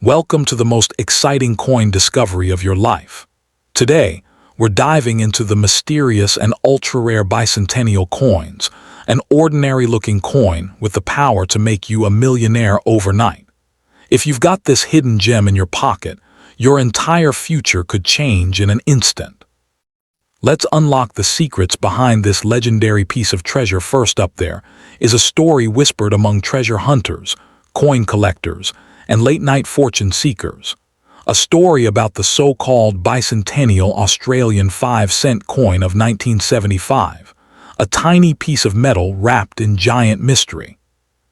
Welcome to the most exciting coin discovery of your life. Today, we're diving into the mysterious and ultra-rare bicentennial coins, an ordinary-looking coin with the power to make you a millionaire overnight. If you've got this hidden gem in your pocket, your entire future could change in an instant. Let's unlock the secrets behind this legendary piece of treasure. First up there is a story whispered among treasure hunters, coin collectors, and late-night fortune seekers. A story about the so-called bicentennial Australian 5-cent coin of 1975, a tiny piece of metal wrapped in giant mystery.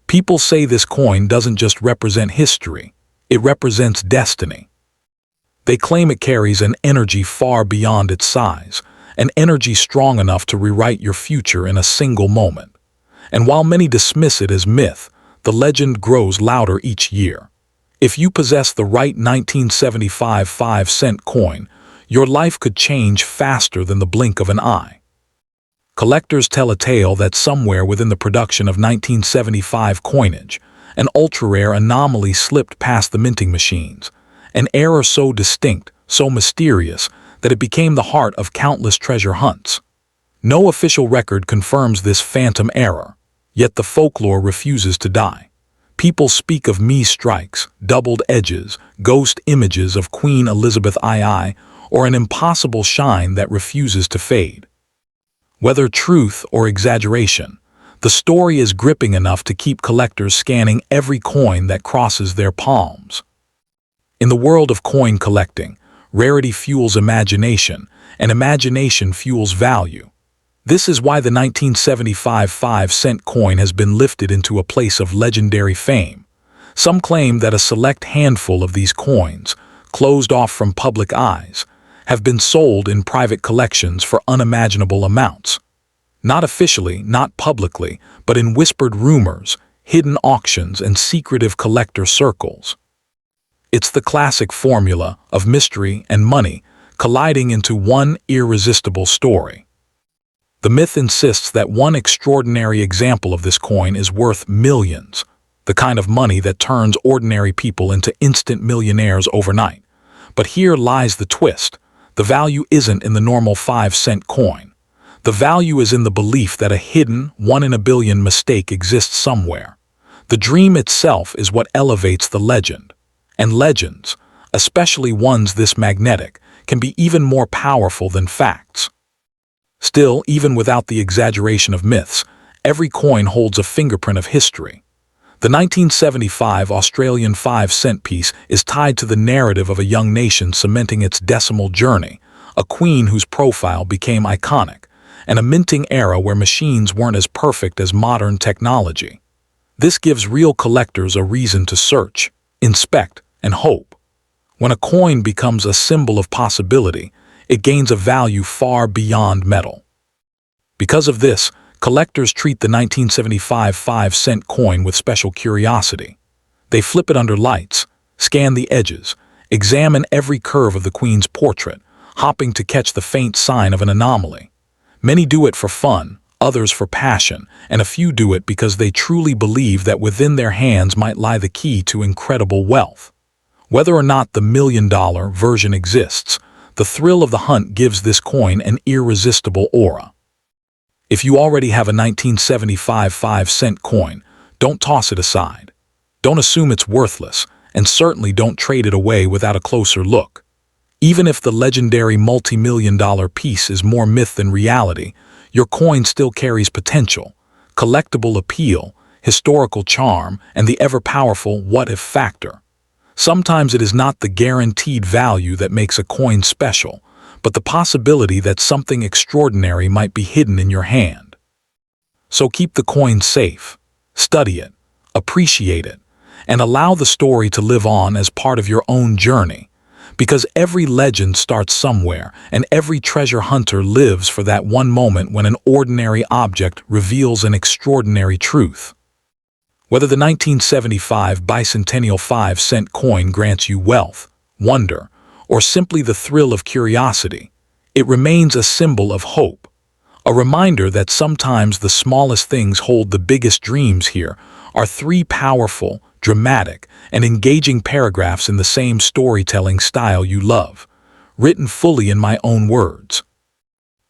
People say this coin doesn't just represent history, it represents destiny. They claim it carries an energy far beyond its size, an energy strong enough to rewrite your future in a single moment. And while many dismiss it as myth, the legend grows louder each year. If you possess the right 1975 5-cent coin, your life could change faster than the blink of an eye. Collectors tell a tale that somewhere within the production of 1975 coinage, an ultra-rare anomaly slipped past the minting machines, an error so distinct, so mysterious, that it became the heart of countless treasure hunts. No official record confirms this phantom error, yet the folklore refuses to die. People speak of strikes, doubled edges, ghost images of Queen Elizabeth II, or an impossible shine that refuses to fade. Whether truth or exaggeration, the story is gripping enough to keep collectors scanning every coin that crosses their palms. In the world of coin collecting, rarity fuels imagination, and imagination fuels value. This is why the 1975 5-cent coin has been lifted into a place of legendary fame. Some claim that a select handful of these coins, closed off from public eyes, have been sold in private collections for unimaginable amounts. Not officially, not publicly, but in whispered rumors, hidden auctions, and secretive collector circles. It's the classic formula of mystery and money colliding into one irresistible story. The myth insists that one extraordinary example of this coin is worth millions, the kind of money that turns ordinary people into instant millionaires overnight. But here lies the twist. The value isn't in the normal 5-cent coin. The value is in the belief that a hidden, one-in-a-billion mistake exists somewhere. The dream itself is what elevates the legend. And legends, especially ones this magnetic, can be even more powerful than facts. Still, even without the exaggeration of myths, every coin holds a fingerprint of history. The 1975 Australian 5-cent piece is tied to the narrative of a young nation cementing its decimal journey, a queen whose profile became iconic, and a minting era where machines weren't as perfect as modern technology. This gives real collectors a reason to search, inspect, and hope. When a coin becomes a symbol of possibility, it gains a value far beyond metal. Because of this, collectors treat the 1975 5-cent coin with special curiosity. They flip it under lights, scan the edges, examine every curve of the Queen's portrait, hoping to catch the faint sign of an anomaly. Many do it for fun, others for passion, and a few do it because they truly believe that within their hands might lie the key to incredible wealth. Whether or not the million-dollar version exists, the thrill of the hunt gives this coin an irresistible aura. If you already have a 1975 5-cent coin, don't toss it aside. Don't assume it's worthless, and certainly don't trade it away without a closer look. Even if the legendary multi-million-dollar piece is more myth than reality, your coin still carries potential, collectible appeal, historical charm, and the ever-powerful what-if factor. Sometimes it is not the guaranteed value that makes a coin special, but the possibility that something extraordinary might be hidden in your hand. So keep the coin safe, study it, appreciate it, and allow the story to live on as part of your own journey. Because every legend starts somewhere, and every treasure hunter lives for that one moment when an ordinary object reveals an extraordinary truth. Whether the 1975 bicentennial 5-cent coin grants you wealth, wonder, or simply the thrill of curiosity, it remains a symbol of hope, a reminder that sometimes the smallest things hold the biggest dreams. Here are three powerful, dramatic, and engaging paragraphs in the same storytelling style you love, written fully in my own words.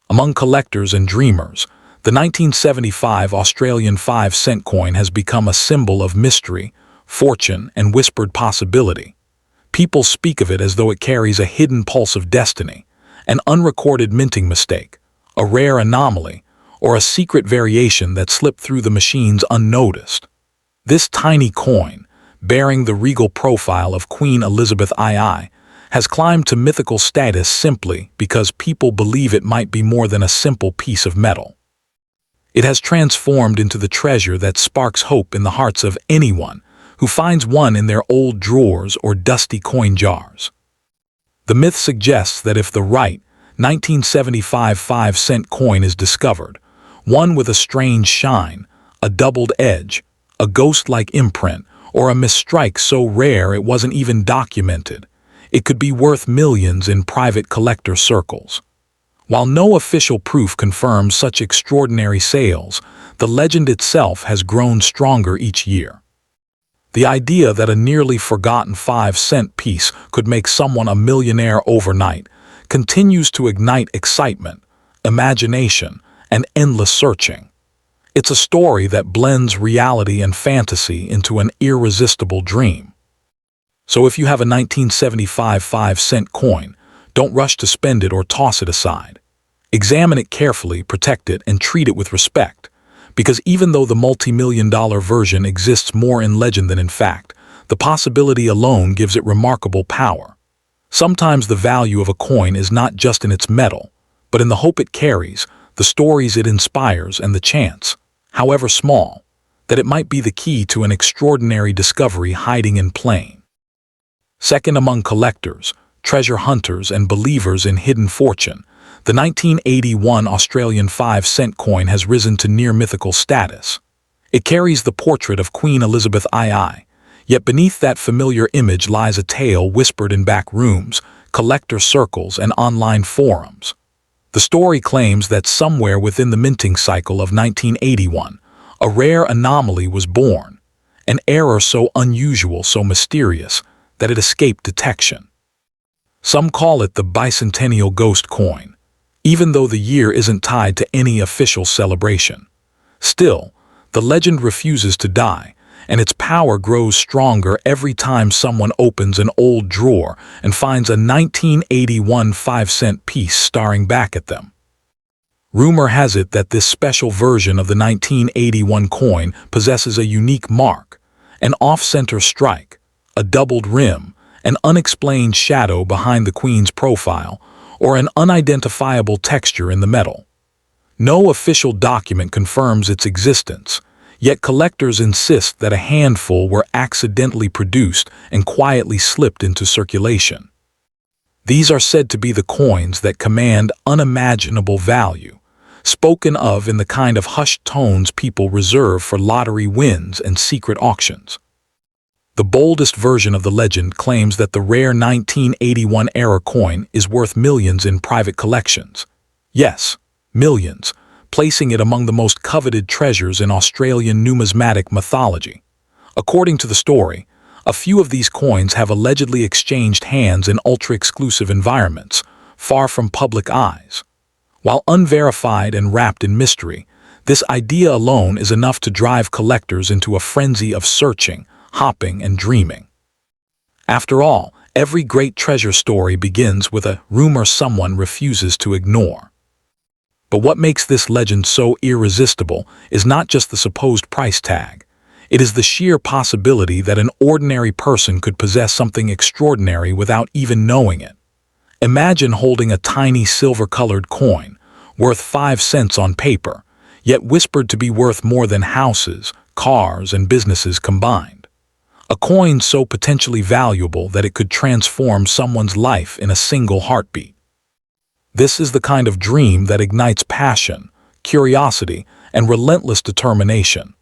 Among collectors and dreamers, the 1975 Australian 5-cent coin has become a symbol of mystery, fortune, and whispered possibility. People speak of it as though it carries a hidden pulse of destiny, an unrecorded minting mistake, a rare anomaly, or a secret variation that slipped through the machines unnoticed. This tiny coin, bearing the regal profile of Queen Elizabeth II, has climbed to mythical status simply because people believe it might be more than a simple piece of metal. It has transformed into the treasure that sparks hope in the hearts of anyone who finds one in their old drawers or dusty coin jars. The myth suggests that if the right 1975 5-cent coin is discovered, one with a strange shine, a doubled edge, a ghost-like imprint, or a misstrike so rare it wasn't even documented, it could be worth millions in private collector circles. While no official proof confirms such extraordinary sales, the legend itself has grown stronger each year. The idea that a nearly forgotten 5-cent piece could make someone a millionaire overnight continues to ignite excitement, imagination, and endless searching. It's a story that blends reality and fantasy into an irresistible dream. So if you have a 1975 5-cent coin, don't rush to spend it or toss it aside. Examine it carefully, protect it, and treat it with respect. Because even though the multi-million-dollar version exists more in legend than in fact, the possibility alone gives it remarkable power. Sometimes the value of a coin is not just in its metal, but in the hope it carries, the stories it inspires, and the chance, however small, that it might be the key to an extraordinary discovery hiding in plain. Second among collectors, treasure hunters, and believers in hidden fortune, the 1981 Australian 5-cent coin has risen to near-mythical status. It carries the portrait of Queen Elizabeth II, yet beneath that familiar image lies a tale whispered in back rooms, collector circles, and online forums. The story claims that somewhere within the minting cycle of 1981, a rare anomaly was born, an error so unusual, so mysterious, that it escaped detection. Some call it the bicentennial ghost coin, even though the year isn't tied to any official celebration. Still, the legend refuses to die, and its power grows stronger every time someone opens an old drawer and finds a 1981 5-cent piece staring back at them. Rumor has it that this special version of the 1981 coin possesses a unique mark, an off-center strike, a doubled rim, an unexplained shadow behind the Queen's profile, or an unidentifiable texture in the metal. No official document confirms its existence, yet collectors insist that a handful were accidentally produced and quietly slipped into circulation. These are said to be the coins that command unimaginable value, spoken of in the kind of hushed tones people reserve for lottery wins and secret auctions. The boldest version of the legend claims that the rare 1981-era coin is worth millions in private collections. Yes, millions, placing it among the most coveted treasures in Australian numismatic mythology. According to the story, a few of these coins have allegedly exchanged hands in ultra-exclusive environments, far from public eyes. While unverified and wrapped in mystery, this idea alone is enough to drive collectors into a frenzy of searching, hopping, and dreaming. After all, every great treasure story begins with a rumor someone refuses to ignore. But what makes this legend so irresistible is not just the supposed price tag. It is the sheer possibility that an ordinary person could possess something extraordinary without even knowing it. Imagine holding a tiny silver-colored coin, worth 5 cents on paper, yet whispered to be worth more than houses, cars, and businesses combined. A coin so potentially valuable that it could transform someone's life in a single heartbeat. This is the kind of dream that ignites passion, curiosity, and relentless determination.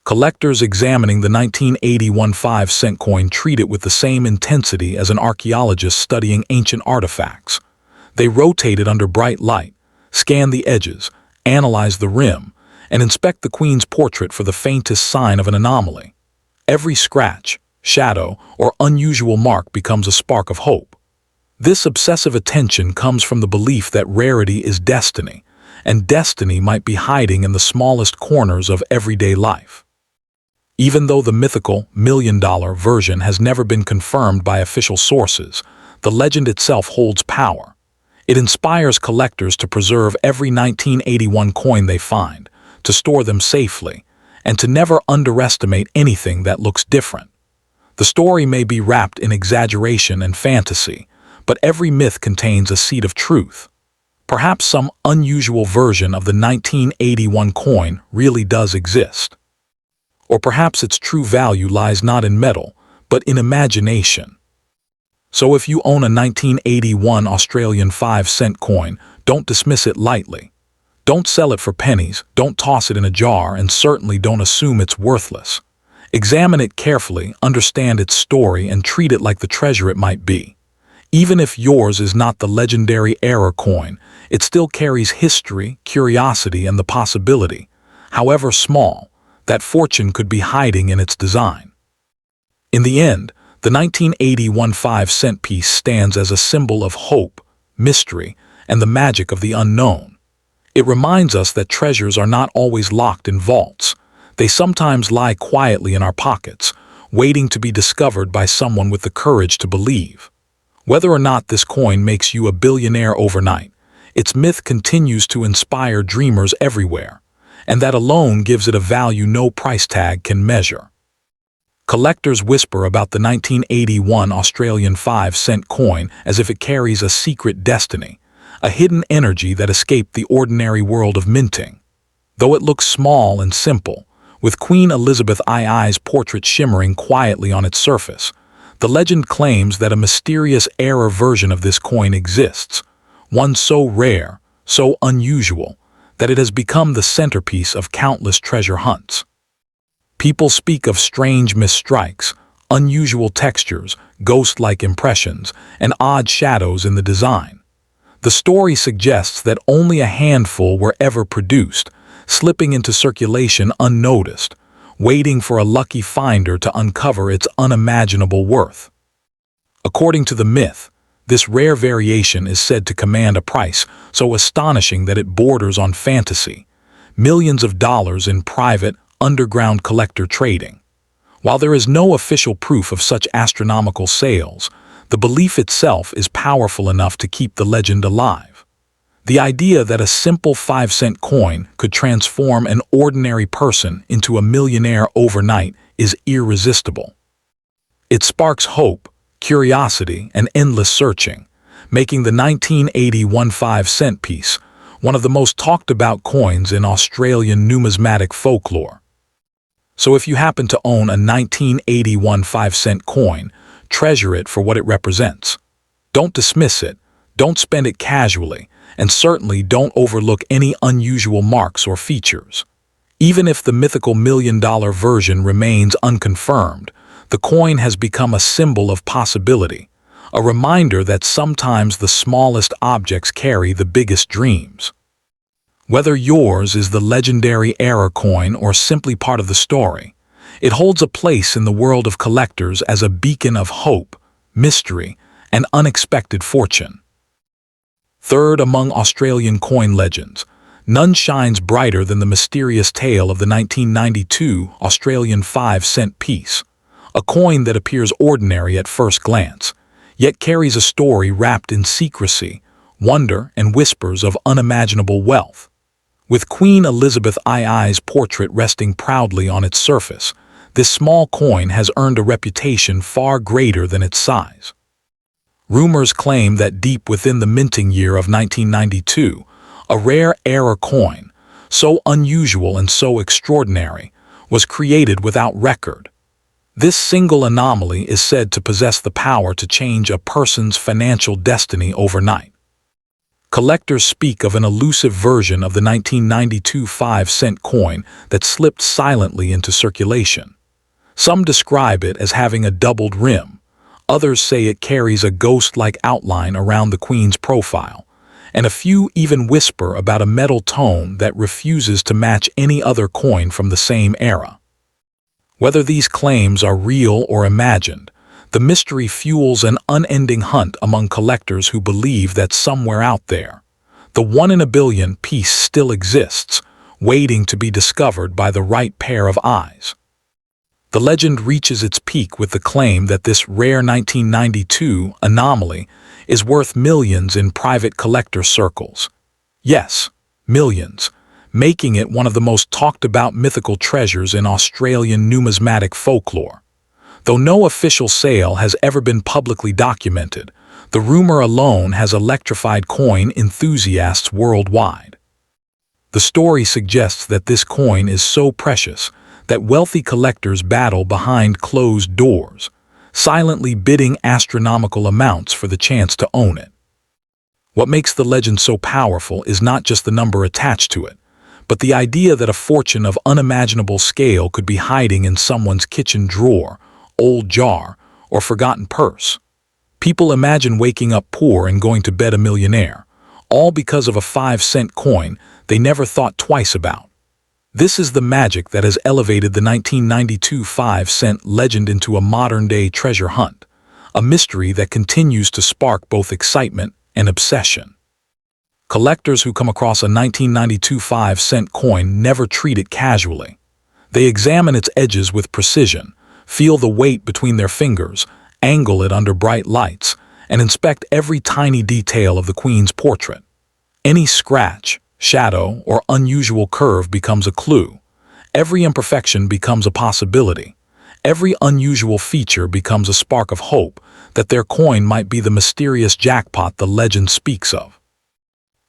Collectors examining the 1981 5-cent coin treat it with the same intensity as an archaeologist studying ancient artifacts. They rotate it under bright light, scan the edges, analyze the rim, and inspect the Queen's portrait for the faintest sign of an anomaly. Every scratch, shadow, or unusual mark becomes a spark of hope. This obsessive attention comes from the belief that rarity is destiny, and destiny might be hiding in the smallest corners of everyday life. Even though the mythical $1,000,000 version has never been confirmed by official sources, the legend itself holds power. It inspires collectors to preserve every 1981 coin they find, to store them safely, and to never underestimate anything that looks different. The story may be wrapped in exaggeration and fantasy, but every myth contains a seed of truth. Perhaps some unusual version of the 1981 coin really does exist. Or perhaps its true value lies not in metal, but in imagination. So if you own a 1981 Australian 5-cent coin, don't dismiss it lightly. Don't sell it for pennies, don't toss it in a jar, and certainly don't assume it's worthless. Examine it carefully, understand its story, and treat it like the treasure it might be. Even if yours is not the legendary error coin, it still carries history, curiosity, and the possibility, however small, that fortune could be hiding in its design. In the end, the 1981 5-cent piece stands as a symbol of hope, mystery, and the magic of the unknown. It reminds us that treasures are not always locked in vaults. They sometimes lie quietly in our pockets, waiting to be discovered by someone with the courage to believe. Whether or not this coin makes you a billionaire overnight, its myth continues to inspire dreamers everywhere, and that alone gives it a value no price tag can measure. Collectors whisper about the 1981 Australian 5-cent coin as if it carries a secret destiny, a hidden energy that escaped the ordinary world of minting. Though it looks small and simple, with Queen Elizabeth II's portrait shimmering quietly on its surface, the legend claims that a mysterious error version of this coin exists, one so rare, so unusual, that it has become the centerpiece of countless treasure hunts. People speak of strange misstrikes, unusual textures, ghost-like impressions, and odd shadows in the design. The story suggests that only a handful were ever produced, slipping into circulation unnoticed, waiting for a lucky finder to uncover its unimaginable worth. According to the myth, this rare variation is said to command a price so astonishing that it borders on fantasy, millions of dollars in private, underground collector trading. While there is no official proof of such astronomical sales, the belief itself is powerful enough to keep the legend alive. The idea that a simple 5-cent coin could transform an ordinary person into a millionaire overnight is irresistible. It sparks hope, curiosity, and endless searching, making the 1981 5-cent piece one of the most talked about coins in Australian numismatic folklore. So if you happen to own a 1981 5-cent coin, treasure it for what it represents. Don't dismiss it, don't spend it casually, and certainly don't overlook any unusual marks or features. Even if the mythical $1,000,000 version remains unconfirmed, the coin has become a symbol of possibility, a reminder that sometimes the smallest objects carry the biggest dreams. Whether yours is the legendary error coin or simply part of the story, it holds a place in the world of collectors as a beacon of hope, mystery, and unexpected fortune. Third among Australian coin legends, none shines brighter than the mysterious tale of the 1992 Australian 5-cent piece, a coin that appears ordinary at first glance, yet carries a story wrapped in secrecy, wonder, and whispers of unimaginable wealth. With Queen Elizabeth II's portrait resting proudly on its surface, this small coin has earned a reputation far greater than its size. Rumors claim that deep within the minting year of 1992, a rare error coin, so unusual and so extraordinary, was created without record. This single anomaly is said to possess the power to change a person's financial destiny overnight. Collectors speak of an elusive version of the 1992 5-cent coin that slipped silently into circulation. Some describe it as having a doubled rim. Others say it carries a ghost-like outline around the Queen's profile, and a few even whisper about a metal tone that refuses to match any other coin from the same era. Whether these claims are real or imagined, the mystery fuels an unending hunt among collectors who believe that somewhere out there, the one-in-a-billion piece still exists, waiting to be discovered by the right pair of eyes. The legend reaches its peak with the claim that this rare 1992 anomaly is worth millions in private collector circles. Yes, millions, making it one of the most talked-about mythical treasures in Australian numismatic folklore. Though no official sale has ever been publicly documented, the rumor alone has electrified coin enthusiasts worldwide. The story suggests that this coin is so precious that wealthy collectors battle behind closed doors, silently bidding astronomical amounts for the chance to own it. What makes the legend so powerful is not just the number attached to it, but the idea that a fortune of unimaginable scale could be hiding in someone's kitchen drawer, old jar, or forgotten purse. People imagine waking up poor and going to bed a millionaire, all because of a 5-cent coin they never thought twice about. This is the magic that has elevated the 1992 5-cent legend into a modern-day treasure hunt, a mystery that continues to spark both excitement and obsession. Collectors who come across a 1992 5-cent coin never treat it casually. They examine its edges with precision, feel the weight between their fingers, angle it under bright lights, and inspect every tiny detail of the Queen's portrait. Any scratch, shadow, or unusual curve becomes a clue. Every imperfection becomes a possibility. Every unusual feature becomes a spark of hope that their coin might be the mysterious jackpot the legend speaks of.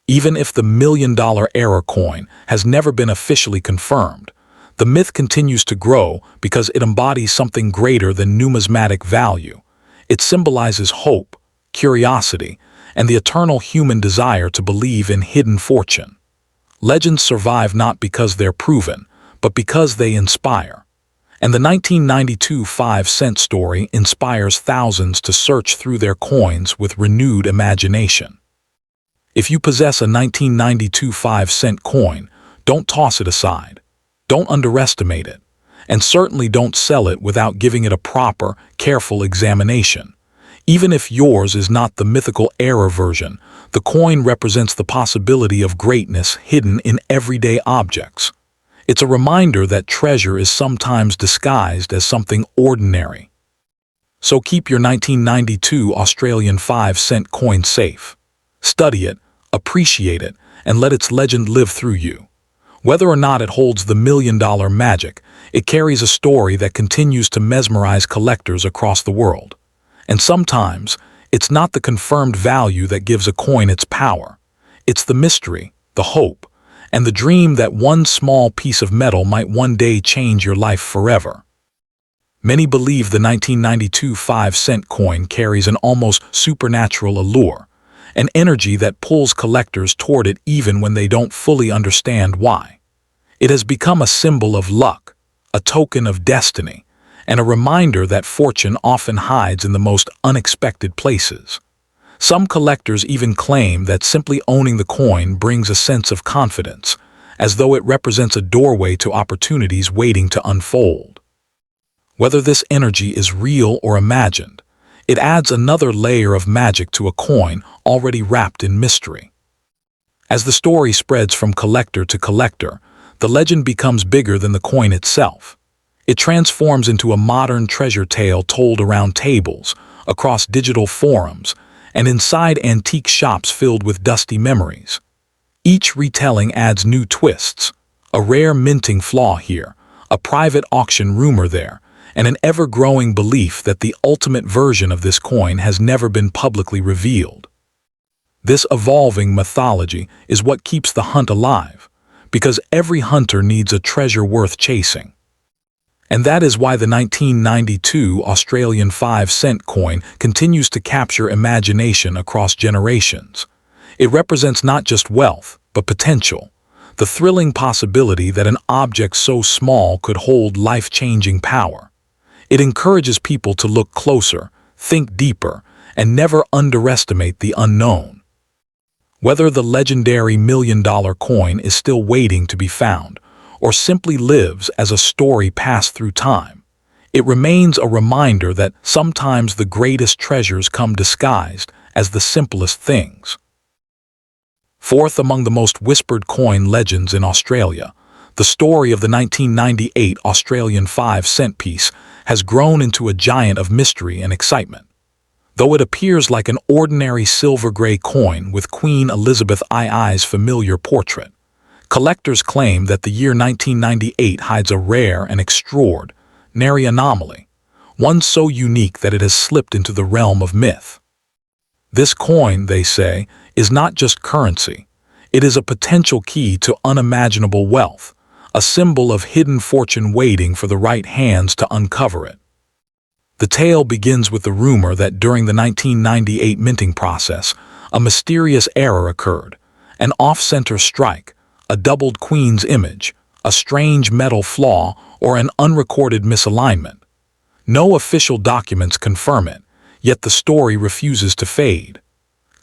Even if the million-dollar error coin has never been officially confirmed, the myth continues to grow because it embodies something greater than numismatic value. It symbolizes hope, curiosity, and the eternal human desire to believe in hidden fortune. Legends survive not because they're proven, but because they inspire. And the 1992 5-cent story inspires thousands to search through their coins with renewed imagination. If you possess a 1992 5-cent coin, don't toss it aside. Don't underestimate it, and certainly don't sell it without giving it a proper, careful examination. Even if yours is not the mythical error version, the coin represents the possibility of greatness hidden in everyday objects. It's a reminder that treasure is sometimes disguised as something ordinary. So keep your 1992 Australian 5-cent coin safe. Study it, appreciate it, and let its legend live through you. Whether or not it holds the million-dollar magic, it carries a story that continues to mesmerize collectors across the world. And sometimes, it's not the confirmed value that gives a coin its power. It's the mystery, the hope, and the dream that one small piece of metal might one day change your life forever. Many believe the 1992 5-cent coin carries an almost supernatural allure, an energy that pulls collectors toward it even when they don't fully understand why. It has become a symbol of luck, a token of destiny, and a reminder that fortune often hides in the most unexpected places. Some collectors even claim that simply owning the coin brings a sense of confidence, as though it represents a doorway to opportunities waiting to unfold. Whether this energy is real or imagined, it adds another layer of magic to a coin already wrapped in mystery. As the story spreads from collector to collector, the legend becomes bigger than the coin itself. It transforms into a modern treasure tale told around tables, across digital forums, and inside antique shops filled with dusty memories. Each retelling adds new twists, a rare minting flaw here, a private auction rumor there, and an ever-growing belief that the ultimate version of this coin has never been publicly revealed. This evolving mythology is what keeps the hunt alive, because every hunter needs a treasure worth chasing. And that is why the 1992 Australian 5-cent coin continues to capture imagination across generations. It represents not just wealth, but potential, the thrilling possibility that an object so small could hold life-changing power. It encourages people to look closer, think deeper, and never underestimate the unknown. Whether the legendary million-dollar coin is still waiting to be found, or simply lives as a story passed through time, It remains a reminder that sometimes the greatest treasures come disguised as the simplest things. Fourth among the most whispered coin legends in Australia, the story of the 1998 Australian 5-cent piece has grown into a giant of mystery and excitement. Though it appears like an ordinary silver-gray coin with Queen Elizabeth II's familiar portrait, collectors claim that the year 1998 hides a rare and extraordinary anomaly, one so unique that it has slipped into the realm of myth. This coin, they say, is not just currency. It is a potential key to unimaginable wealth, a symbol of hidden fortune waiting for the right hands to uncover it. The tale begins with the rumor that during the 1998 minting process, a mysterious error occurred, an off-center strike, a doubled queen's image, a strange metal flaw, or an unrecorded misalignment. No official documents confirm it, yet the story refuses to fade.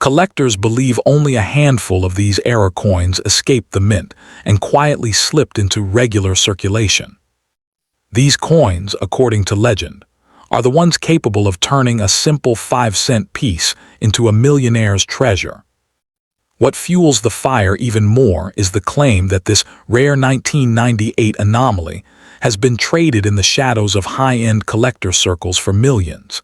Collectors believe only a handful of these error coins escaped the mint and quietly slipped into regular circulation. These coins, according to legend, are the ones capable of turning a simple 5-cent piece into a millionaire's treasure. What fuels the fire even more is the claim that this rare 1998 anomaly has been traded in the shadows of high-end collector circles for millions.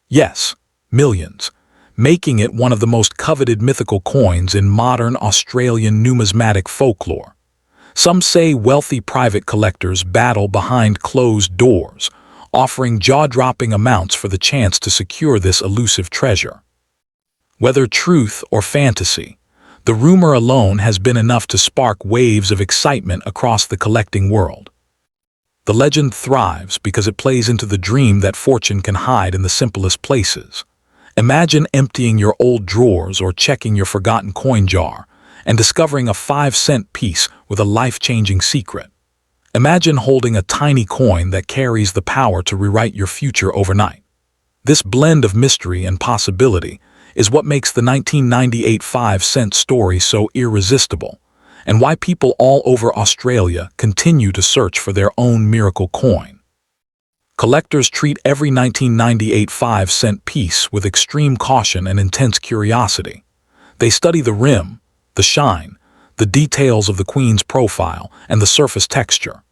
Yes, millions, making it one of the most coveted mythical coins in modern Australian numismatic folklore. Some say wealthy private collectors battle behind closed doors, offering jaw-dropping amounts for the chance to secure this elusive treasure. Whether truth or fantasy, the rumor alone has been enough to spark waves of excitement across the collecting world. The legend thrives because it plays into the dream that fortune can hide in the simplest places. Imagine emptying your old drawers or checking your forgotten coin jar and discovering a 5-cent piece with a life-changing secret. Imagine holding a tiny coin that carries the power to rewrite your future overnight. This blend of mystery and possibility is what makes the 1998 5-cent story so irresistible, and why people all over Australia continue to search for their own miracle coin. Collectors treat every 1998 5-cent piece with extreme caution and intense curiosity. They study the rim, the shine, the details of the queen's profile, and the surface texture.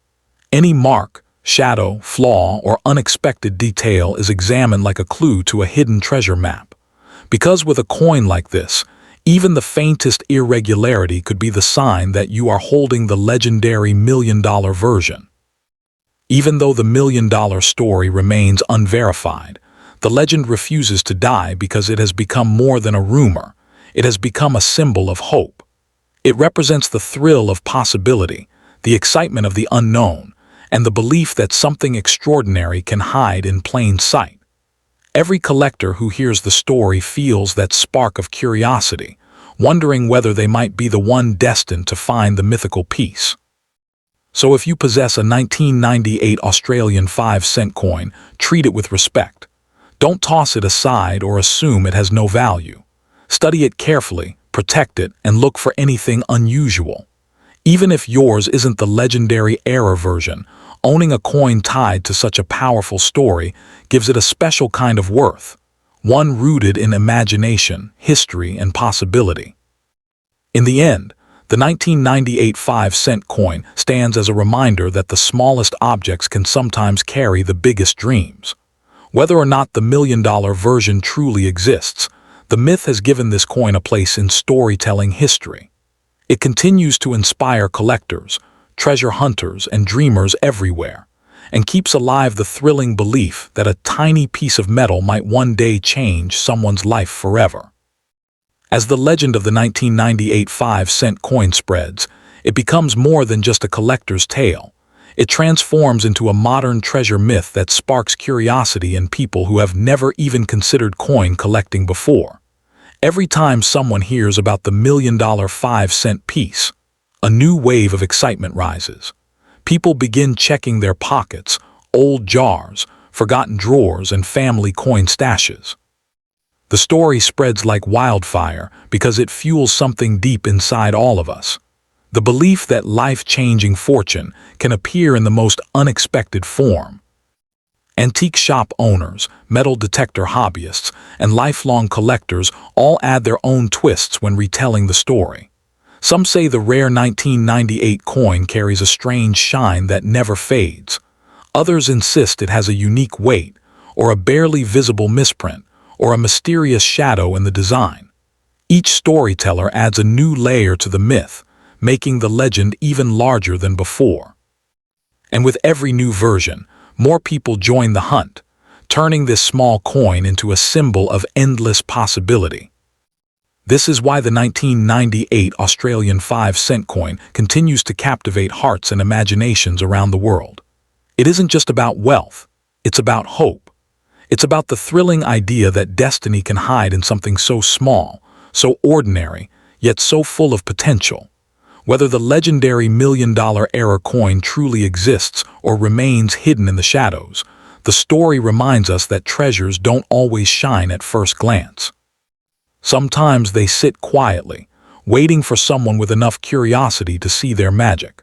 Any mark, shadow, flaw, or unexpected detail is examined like a clue to a hidden treasure map. Because with a coin like this, even the faintest irregularity could be the sign that you are holding the legendary million-dollar version. Even though the million-dollar story remains unverified, the legend refuses to die because it has become more than a rumor. It has become a symbol of hope. It represents the thrill of possibility, the excitement of the unknown, and the belief that something extraordinary can hide in plain sight. Every collector who hears the story feels that spark of curiosity, wondering whether they might be the one destined to find the mythical piece. So if you possess a 1998 Australian 5-cent coin, treat it with respect. Don't toss it aside or assume it has no value. Study it carefully, protect it, and look for anything unusual. Even if yours isn't the legendary error version, owning a coin tied to such a powerful story gives it a special kind of worth, one rooted in imagination, history, and possibility. In the end, the 1998 5-cent coin stands as a reminder that the smallest objects can sometimes carry the biggest dreams. Whether or not the million-dollar version truly exists, the myth has given this coin a place in storytelling history. It continues to inspire collectors, treasure hunters, and dreamers everywhere, and keeps alive the thrilling belief that a tiny piece of metal might one day change someone's life forever. As the legend of the 1998 5-cent coin spreads, it becomes more than just a collector's tale. It transforms into a modern treasure myth that sparks curiosity in people who have never even considered coin collecting before. Every time someone hears about the million-dollar 5-cent piece, a new wave of excitement rises. People begin checking their pockets, old jars, forgotten drawers, and family coin stashes. The story spreads like wildfire because it fuels something deep inside all of us. The belief that life-changing fortune can appear in the most unexpected form. Antique shop owners, metal detector hobbyists, and lifelong collectors all add their own twists when retelling the story. Some say the rare 1998 coin carries a strange shine that never fades. Others insist it has a unique weight, or a barely visible misprint, or a mysterious shadow in the design. Each storyteller adds a new layer to the myth, making the legend even larger than before. And with every new version, more people join the hunt, turning this small coin into a symbol of endless possibility. This is why the 1998 Australian 5-cent coin continues to captivate hearts and imaginations around the world. It isn't just about wealth, it's about hope. It's about the thrilling idea that destiny can hide in something so small, so ordinary, yet so full of potential. Whether the legendary million-dollar-era coin truly exists or remains hidden in the shadows, the story reminds us that treasures don't always shine at first glance. Sometimes they sit quietly, waiting for someone with enough curiosity to see their magic.